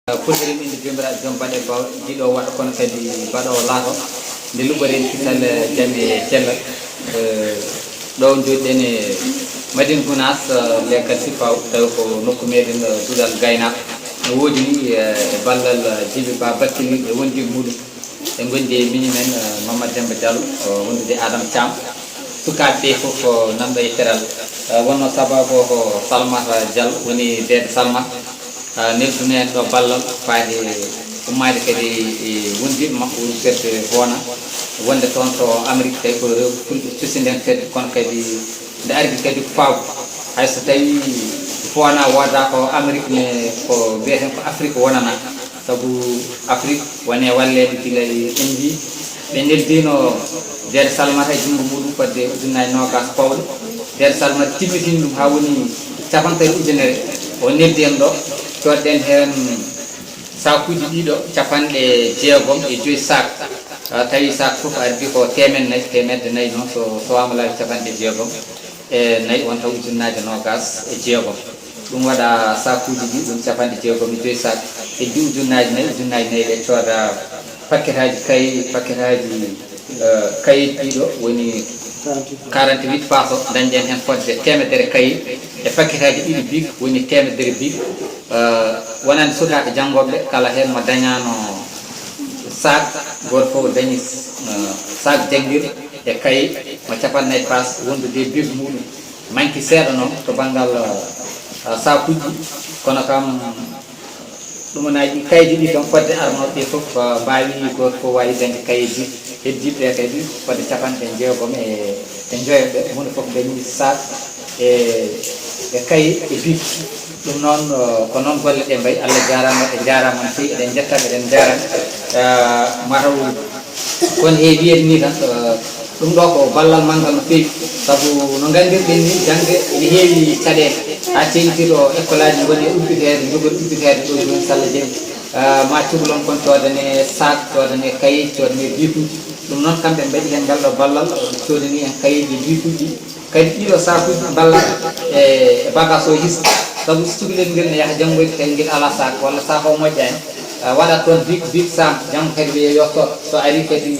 Fulɓe min jomiraɓe joom baɗe baw jiɗo waɗa kono kadi baɗowo laato nde luɓɓaren kisal jaam e cellal ɗo joɗiɗen e Madina Gounass leggal Sifaw tawi ko nokku meɗen duɗal gaynaka no woodi ni e ballal Djiby Ba Bakkili e wondiɓe muɗum e gondi e mini men Mamadou Demba Diallo wondude Adama Thiam sukaɓe ɓe foof nanɗo e teral wonno sababu ko Salmata Diallo woni deede Salmata nelduno en ɗo ballal faade ummade kadi e wondiɓe makko woni fedde Bona wonde toon to Amérique tawi ko fulɓe cusinden fedde kono kadi nde ardi kadi ko faabu hayso tawi Bona woda ko Amérique ne ko mbiyeten ko Afrique wonana saabu Afrique wone wallede gila e Indi ɓe neldino deede Salmata e junngo muɗum fodde ujunnaje nogas pawɗe deede Salmata timmitini ɗum ha woni capantati ujunere o neldi en ɗo coɗɗen hen sakuji ɗiɗo capanɗe jeegom e joyi sac tawi sac foof ardi ko temedde nayyi noon so wamalaɓe capanɗe jeegom e nayyi won taw ujunnaje nogas e jeegom ɗum waɗa sakuji ɗi ɗum capanɗe jeegom e joyi sac e ɗi ujunnaje nayyi ɗe cooda paquet aji kayit ɗiɗo woni 48 paso dañƴen hen fodde temedere kayit e paquet aji ɗiɗi big woni temedere big wonande sukaɓe janggoɓe kala hen mo dañano sac goto foof dañi sac jangguir e kayit mo capannayyi passe wondude big muɗum manki seeɗa noon to banggal sakuji kono kam ɗumaнаji kayiji ɗi kam fodde arnoɓe foof mbawi goto fof wawi dañde kayiji heddiɓe kadi fodde capanɗe jeegom e joyoɓe hunde foof dañi sac e kayit e big ɗum noon ko noon golle ɗe mbayi Allah jarama e jarama no fewi eɗen jettaɓe eɗen jarama mataw kono heewi wiyede ni tan ɗum ɗo ko ballal manggal no fewi saabu no gandirɗen ni jangde ene heewi caɗele ha tengtiɗo école aji goni e ubbitede jogori ubbitede ɗo joni so Allah jaaɓi ma cuhlon kon coodane sac coodane kayit coodane bikuji ɗum noon kamɓe mbaɗi hen ngal ɗo ballal coodani en kayitji bikuji kadi ɗiɗo sakuji ballal e bagage o his saabu so cukalel ngel ne yaaha janggoyde kadi ngel ala sac walla sac o moƴƴani waɗat toon big sam janggo kadi wiye yotto so ari kadi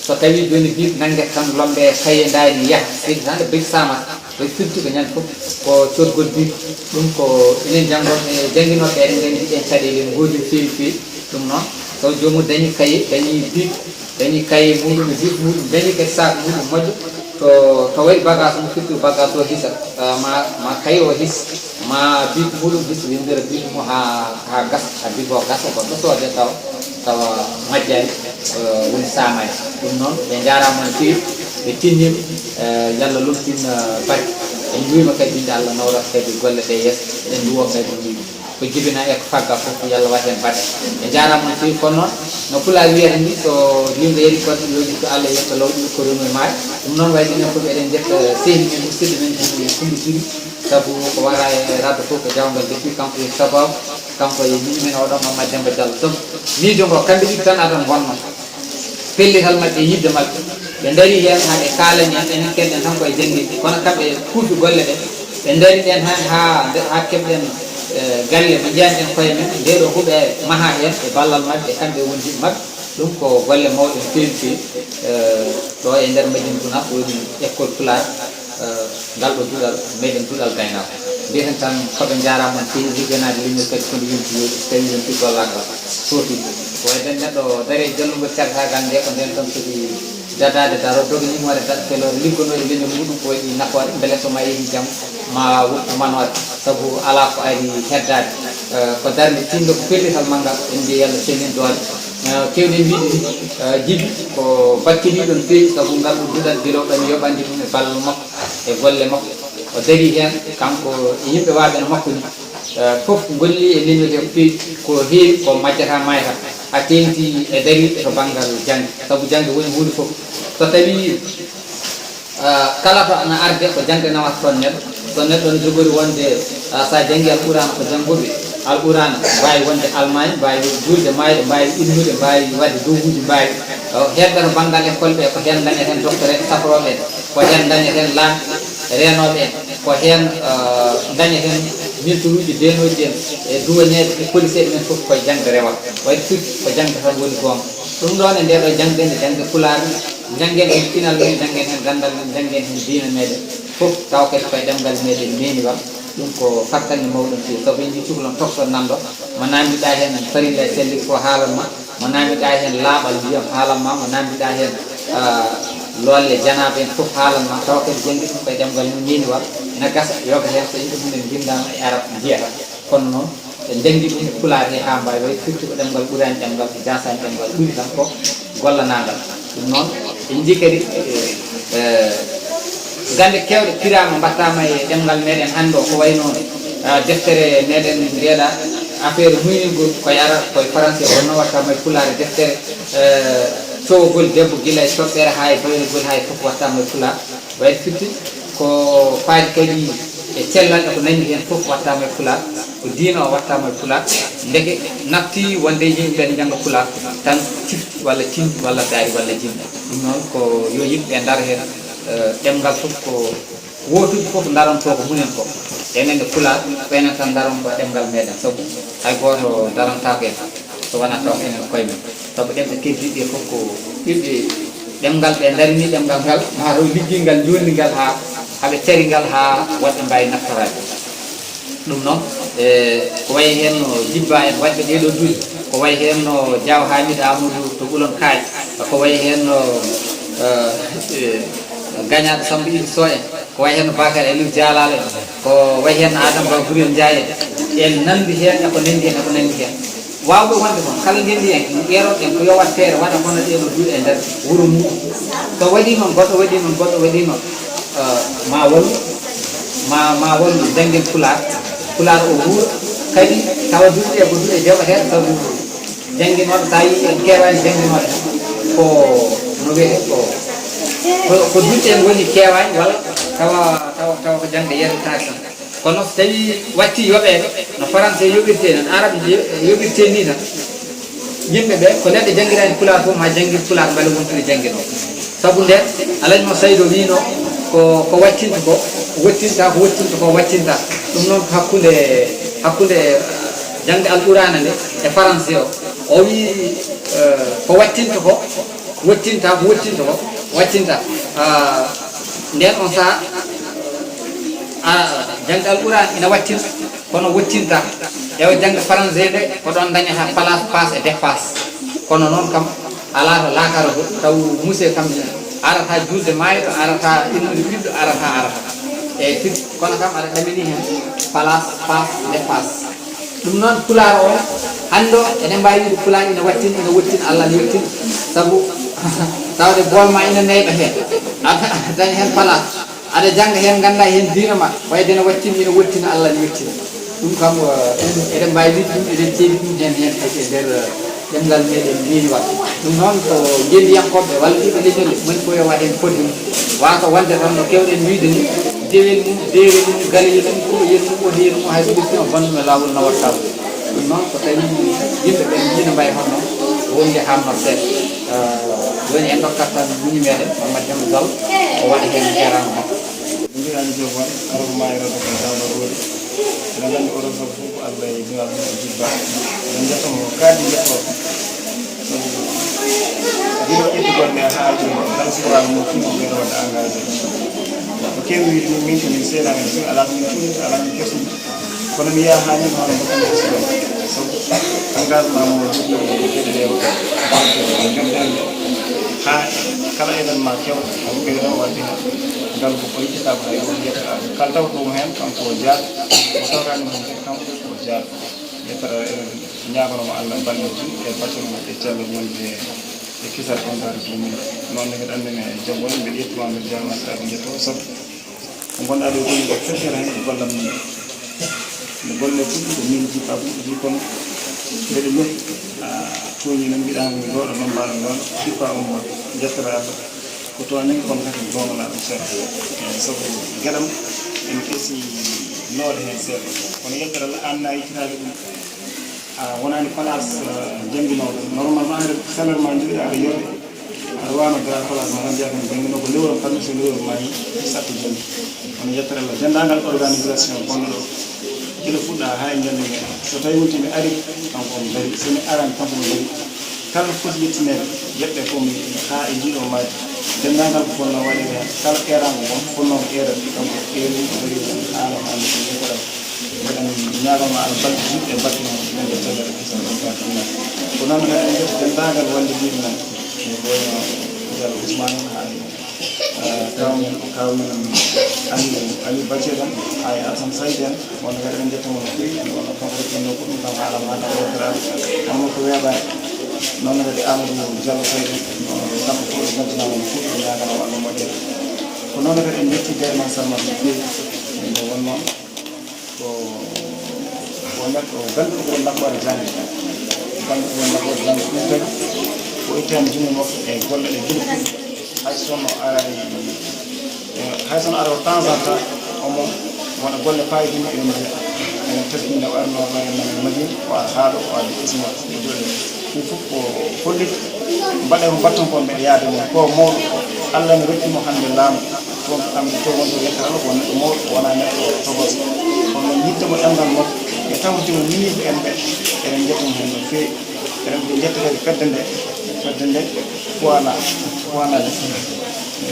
so tawi joni big nanguete tan lombe kaye dani yaaha seydi tan big samata o firti ko ñande foof ko codgol big ɗum ko enen janggoɓe jangguinoɓe eɗen gandi ɗen caɗele ne goodi no fewi fewi ɗum noon taw jomum dañi kaye dañi big dañi kaye muɗum e big muɗum dañi kadi sac muɗum moƴƴo to waɗi bagage mo firti bagage o hisa ma kaye o his ma big muɗum his windira big mo ha gas ha big o gasa ko ɗo soode tawa majjani woni samani ɗum noon ɓe jarama no fewi ɓe tinnima yallah lomtin barke en wiima kadi inde Allah nawrat kadi golle ɗe yeeso eɗen duwo kadi ko jibina e ko fagga foof yallah wat hen barke ɓe jarama no fewi kono noon no Pulaar wiyata ni so yimɓe yeeɗi koɗe yoɗi ko Allah yetto lawɗi ko reno e maaje ɗum noon wayde enen foof eɗen jetta sehli men musidɗo men tan Coumba Siry saabu ko wara e radde fof ko jawgal depuis kanko e sababu kanko e mini men oɗo Mamadou Demba Diallo donc miijo ngo kamɓe ɗiɗi tan aɗan gonno pellital mabɓe yidde mabɓe ɓe daari hen ha ɓe kalani en enen kenɗen tan koye jangguinde kono kamɓe kuufi golle ɗe ɓe daari ɗen hen ha keɓɗen galle mo jiyanɗen koye men nde ɗo huuɓe maaha hen e ballal mabɓe kamɓe wondiɓe mabɓe ɗum ko golle mawɗe no fewi fewi ɗo e nder Madina Gounass woni école Pulaar ngal ɗo duɗal meɗen duɗal gaynako mbiyeten tan koɓe jarama no fewi ligganade leñol kadi kono yonti yoɗi so tawi yonti gollagal sooti wayden neɗɗo daari e jallugol cagatagal nde ko nden tan soti dadade daro dogi immore daɗa felore liggono e leñol muɗum ko waɗi nafoore beele soma yeehi jaam ma wuɗɗo manore saabu ala ko ari heddade ko darde tinno ko pellital manggal en mbiya yallah senin doole kewɗen wiide ni Djiby ko bakkiliɗo no fewi saabu ngal ɗo duɗal gueloɗon yoɓandi ɗum e ballal makko e golle makko o daari hen kanko e yimɓe waɓe no makko ni foof golli e leñol he ko fewi ko heewi ko majjata mayata ha tengti e dariɓe to banggal jangde saabu jangde woni hunde foof so tawi kala to ana arde ko jangde nawata toon neɗɗo so neɗɗo ne jogori wonde sa janggi alqurana ko janggoɓe alqurana mbawi wonde Allemagne mbawi julde mayde mbawi ilnude mbawi wadde dowguji mbawi hedɓe to banggal école ɓe ko hen dañeten docteur en safroɓe en ko hen dañeten lamɓe renoɓe en ko hen dañeten milturuji denoji en e duwaneɓe e policier men fof koye jangde rewa wayde firti ko jangde tan woni gonga ɗum ɗon e ndeɗo jangde nde jangde pulaar janggen hen pinal men janggen hen gandal men janggen hen diina meɗen fof taw kadi koye ɗemgal meɗen meni wam ɗum ko fattande mawɗum fi sabu en ji cukalon tokto nanɗo mo namdiɗa hen farilla selli ko haalanma mo namdiɗa hen laaɓal ndiyam haalanma mo namdiɗa hen lolle janaɓe en fof haalanma taw kadi janggi ɗum koye ɗemgal mum meni wam ina gasa yoga hen so yimɓe mumen bindama e arab jiyata kono noon ɓe janggi ɗum e pulaar he ha mbawi way firti ko ɗemgal ɓurani ɗemgal ko jasani ɗemgal ɓuri tan ko gollanagal ɗum noon en jii kadi gande kewɗe pirama mbattama e ɗemgal meɗen hande o ko wayno deftere meɗen mbiyeɗa affaire muyningol koye ara koye français wonno wattama e pulaar deftere cowogol debbo guila e toɓɓere ha e bayrugol ha e foof wattama e pulaar wayde firti ko faadi kadi e cellalɗe ko nandi hen foof wattama e pulaar ko diina o wattama e pulaar ndeke nafti wonde yimɓe ne jangga pulaar tan tifti walla timti walla daari walla jimɗe ɗum noon ko yo yimɓe ndar hen ɗemgal fof ko wotude fof daranto ko munen ko enenne pulaar ɓenen tan daron ko ɗemgal meɗen saabu hay goto darantako en so wona taw enen koye men saabu ɗemɓe keddiɗe fof ko ɓiɓɓe ɗemgal ɓe darini ɗemgal ngal mataw ligguingal jondigal ha haɓe carigal ha woɗɓe mbawi naftorade ɗum noon ko wayi hen no jibba en waɗɓe ɗeɗo duuɗi ko wayi hen no diaw hamidou amadou to ɓuulon kaaƴ ko wayi hen no gañaɗo samba ido so en ko wayi hen no bakar elif dialal en ko wayi hen no adama ba bourel ndiaye en nandi hen eko nandi hen eko nandi hen wawɓe wonde kon kala ndendi en ƴeeroɗen ko yowat feere waɗa hono ɗeɗo duuɗi e nder wuuro mum so waɗi noon goɗɗo waɗi noon goɗɗo waɗi noon ma wallu ma wallu janggen pulaar o wuuro kadi tawa duuɗi ɗe ko duuɗi e jewɓateɗe sabu jangginoɗo sa yi en kewani jangginoɗe ko no wiyete ko duuɗi en woni kewani walla tawa ko jangde yettotaki tan kono so tawi watti yoɓede no français yoɓirte nan arabe yoɓirte ni tan yimɓeɓe ko neɗɗo janggirani pulaar fof ma janggir pulaar beele wontude janggino saabu nden alañmo saydo wino ko wattinta ko wottinta ko wottinta ko wattinta ɗum noon ko hakkude jangde alqurana nde e français o wi ko wattinta ko wottinta ko wottinta ko wattinta nden on saaha jangde alqurana ina wattinta kono wottinta ewa jangde français nde ko ɗon dañata place passe e dépasse kono noon kam ala to lakara taw monsieur kam arata julde mayɗo arata innude ɓiɗɗo arata eyyi firti kono kam aɗa ɗamini hen place passe dépasse ɗum noon pulaar o hande o eɗen mbawi wiide pulaar ina wattina ina wottina Allah ne wottina saabu tawde bolma ina neyɓa hen aɗa daña hen place aɗa jangga hen ganda hen diina ma wayde ne wattina ina wottina Allah ne wottina ɗum kam eɗen mbawi wiide ɗum eɗen ceeɗi ɗum hen hen kadi e nder ɗemgal meɗen mbini wat ɗum noon ko jendiyankoɓe walla ɗiɓe leñol moni fo yowa hen fodde mum wata wonde tan no kewɗen wiide ni dewel mum deere mum galeyi mum ko yen mum o heeri mum hay so ɓirtima bonnume lawol no wattama ɗum noon ko tawi yimɓeɓe mbino mbayi honno wonde hamno seeɗa joni en dokkat tan muñi meɗen Mamadou Demba Sall o waɗa hen heerano makko mbirani jogon arko mayirata ko dawno roodi ene gandi oɗon sabu fof ko allah e diwal mum o jibba eɗen jettamo kaadi jettoɓe sabu ɗiɗo ƴettugol nde ha joni kala sukaɓe mo fimo ɓeɗo wadde engagé ko kewi wiide ni min komin seeɗamen sin ala komin cunnita ala min kesum kono mi yiya ha ñim hono mbokkami hesiɗon sabu engagement mo jogui e gueɗe ɗe gandande ha kala événement kewɗo ko ɓeyɗon wadde hen ngal ko yiƴƴatako hay goto yetta kala taw ɗum hen kanko o jaar o tawrani mum kadi kanko o jaar yettata ñagonomo Allah balle juɗɗe e battol e cellal wonde e kisal kontare ɗumen noon ne kadi andene jaggol mbiɗa yettima mbiɗa jarama saɗa jetto sabu ko gonɗa ɗo goni ko feftere hen ko gollam min nde golle fuɗɗi ko min jippa fuɗɗi kono mbeɗa lohi toñi no mbiɗa mi ɗoɗo noon mbaɗo ɗon jippa ummo jettata Allah ko toon ni kono kadi gomana ɗum seeɗa sabu gueɗam ene ɓeesi noode hen seeɗa kono yettere Allah anna yittitade ɗum wonani place jangginoɗo normalement hade salaire ma joɗi aɗa yooɓe aɗa wano gara place ma tan jeeya kan janggino ko lewru parmi so lewru ma yi sappo joni kono yettere Allah dendagal organisation gonɗo ɗo kila fuɗɗa haa e ñande men so tawi wonti mi ari kanko omo dari somi arani kanko mo dari kala foti yettinede yeɓɓe fof mi haa e ndiɗo maadi denndangal ko fonno waɗede hen kala ɓeerango gon fonnomo ɓeerade kanko ɓeeri dari haala hande ko yekoɗam mbeɗen ñaagoma ala balɗe juɗɗe mbattino mende tellere kisan ɗon katina ko noon kadi en ƴetti denndangal wallidiɓe men e boyno Diallo Ousmane kawmen Ali Bathie en hay Assane Saydou en wonno kadi en jettamo no feewi wonno kanko ɗinno ko ɗum kam haala maɗa wotere amma ko weeɓani noon kadi Amadou Diallo Saydou kamɓe fof ɓe gantinama no fuɗɗi ñagana wallu moƴƴere ko noon kadi en jetti gayman salmat no feewi nde wonno ko neɗɗo ganduɗo ko naɓɓore jangde ganduɗo ko naɓɓore jangde ɗum tagi ko ittani jungo makko e golle ɗe guila ɗum hay sono arani hay sono ara temps en temps omo wona golle payidini enen mbiya enen teskinde warno wayen madina o ara haaɗo o addi ɓesmo joɗe ɗum fof ko holliti mbaɗe ko mbatton kon mbeɗa yaade mon ko mawɗo Allah ne rokkimo hande laamu toon kamɓe to wonɗo yettere Allah ko neɗɗo mawɗo wona neɗɗo togos kono noon yiddemo ɗemgal makko e tawtimo miniɓe en ɓe eɗen jettamo hen no feewi eɗen ɓe jetta kadi fedde nde fowanade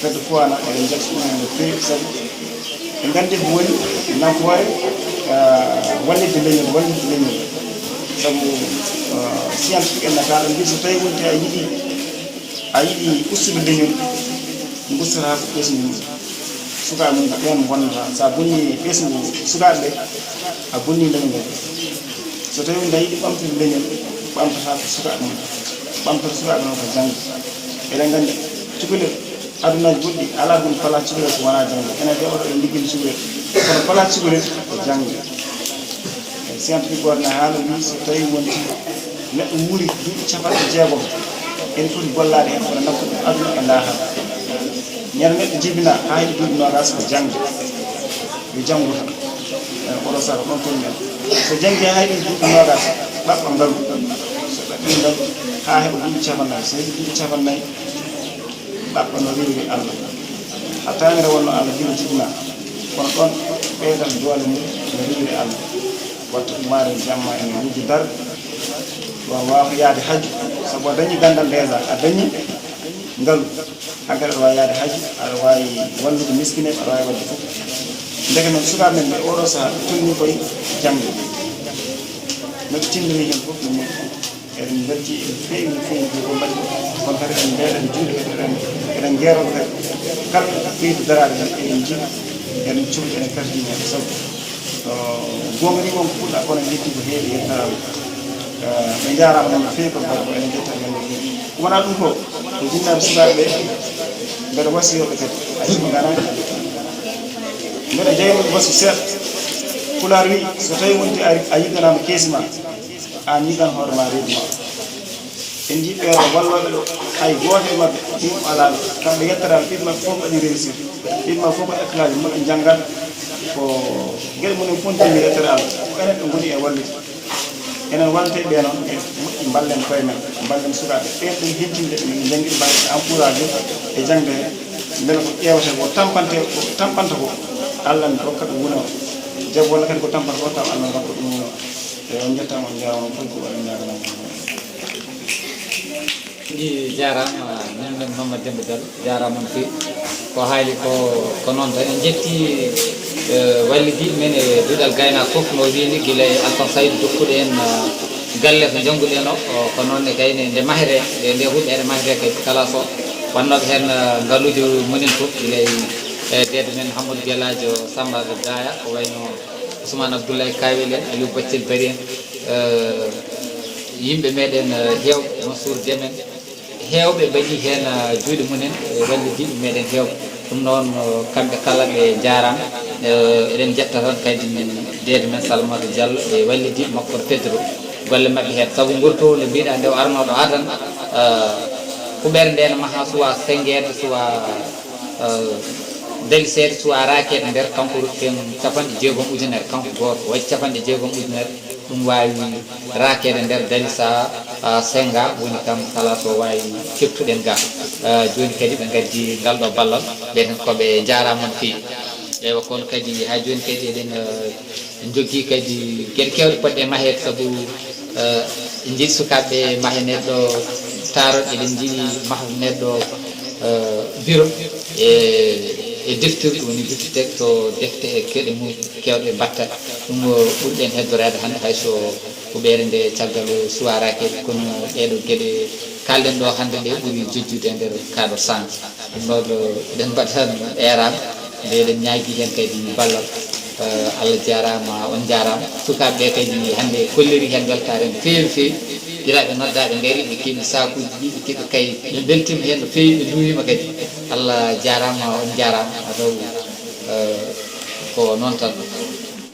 fedde fowana eɗen jetta ɗum hen no feewi sabu ɓe gandi ko woni nafoore wallidde leñol sabu scientifique en nata ɗum mbi so tawi wonti a yiɗi ustude leñol gustata ko ɓesgu mum sukaɓe mum ko ɓen bonnata sa bonni ɓesgu sukaɓe ɓe a bonni leñol ngol so tawi wonti a yiɗi ɓamtude leñol ɓamtata ko sukaɓe mum ɓamtata sukaɓe noon ko jangde eɗen gandi cukalel adunaji goɗɗi ala ɗum pala cukalel ko wona jangde enen de oɗo eɗen ligguini cukalel kono pala cukalel ko jangde scientifique goto ne haala wi so tawi wonti neɗɗo wuuri duuɓi 60 ene foti gollade hen kono naftu ɗum aduna e lahara ñande neɗɗo jibina ha heeɓi duuɓi nogas ko jangde yo janggo tan oɗo saaha ɗon toni men so jangi ha heeɓi duuɓi nogas ɓaɓɓa ngalu so ɓaɓɓi ngalu ha heeɓa duuɓi 50 so heeɓi duuɓi 50 ɓaɓɓa no riwri Allah ha tamere wonno Allah jino jibina kono ɗon ɓeydan doole mum no riwri Allah watta ɗumare jamma ene wujji darde wawa yaade hajju sabu a dañi gandal déjà a dañi ngalu haggade aɗa wawi yaade hajju aɗa wawi wallude miskineɓe aɗa wawi wadde fof ndeke noon sukaɓe men ɓe oɗo saaha ɓe tolni koye jangde noɓe tindini hen fof no moƴƴi eɗen belti en feewi no feewi ko mbaɗi kono kadi en mbeɗen juuɗe eɗen jeeroɓe kadi kala ɓeydu darade tan eɗen jiiɗi eɗen cuuɗi eɗen pertini hen sabu gonga ni won ko fuɗɗa kono yetti ko heewi yettaraɓe ɓe jarama noon no feewi ko mbaɗi ko enen jetta men no feewi wona ɗum ko ko jinnaɓe sukaɓe ɓe mbeɗa wasiyoɓe kadi haysoɓe garani mbeɗa jeynoɓe wasu seeɗa Pulaar wi so tawi wonti a yigganama keesi ma an yiggan hoore ma reedu ma en jii ɓeeɗo walloɓe ɗo hay gooto e maɓɓe ɗum alaɗo kamɓe yettaraɓe ɓiɓɓe maɓɓe fof mbaɗi réussir ɓiɓɓe maɓɓe fof mbaɗi éclage maɓɓe janggat ko gueɗe mumen fontini yettere Allah ko enen ɓe goni e wallude enen wante ɓe noon e moƴƴi ballen koye men ballen sukaɓe ɓen ɗum hentinde ɓe min jangguiɗe mbaɗe encouragé e jangde beele ko ƴewete ko tampanta ko Allah ne rokka ɗum wuna o jaɓi walla kadi ko tampata ko taw Allah ne rokka ɗum wuna o e on jettama on jarama fof ko waɗa ñaganama ɗi jarama minen Mamadou Demba Diallo jarama on fewi ko haali ko noon tan en jetti wallidiɓe men e duuɗal gayna fof no wini guila e Alphane Saydou dokkuɗo en galle to jangguɗen o ko noonne kayne nde mahre nde huuɗere mahre kay kala so wannoɓe hen ngaluji munen fof guila e dede men Hamadou Dialadio Samba Gaya ko wayno Ousmane Abdoulaye Kawel en Aliou Baccel Bari en yimɓe meɗen hewɓe Mansour Demen hewɓe mbaɗi hen juuɗe mumen e wallidiɓe meɗen hewɓe ɗum noon kamɓe kala ɓe jarama eɗen jetta tan kadi dede men Salamata Diallo e wallidiɓe makko to Pedro golle mabɓe hen saabu gurto nde mbiɗa nde o arnoɗo ha tan huɓere nde ne maha suwa senguede suwa dalisede suwa rakede nder kanko rutten 60 ujunere kanko goto waɗi 60 ujunere ɗum wawi rakede nder dalisa senga woni kam kala so wawi keftuɗen ga joni kadi ɓe gaddi ngal ɗo ballal ɓen koɓe jarama no fewi ewa kono kadi ha joni kadi eɗen jogui kadi gueɗe kewɗe poɗɗe mahede saabu en jiiɗi sukaɓeɓe maahe neɗɗo taroɗe eɗen jiiɗi maaha neɗɗo bureau e deftere woni defte to defte e keɗe mum kewɗe batta ɗum ɓurɗen heddorade hannde hayso huɓere nde caggal suwaraki kono ɗeɗo gueɗe kalɗen ɗo hannde nde ɓuuri jojjude e nder cadre science ɗum noɗo eɗen mbaɗa tan erama nde eɗen ñaagui hen kadi ballal Allah jarama on jarama sukaɓeɓe kadi hannde kolliri hen weltare no fewi fewi ɓiraɓe noddaɓe gaari ɓe keeɓi sakuji ɗi ɓe keeɓi kayit ɓe beltima hen no fewi ɓe duwima kadi Allah jarama on jarama adaw ko noon tan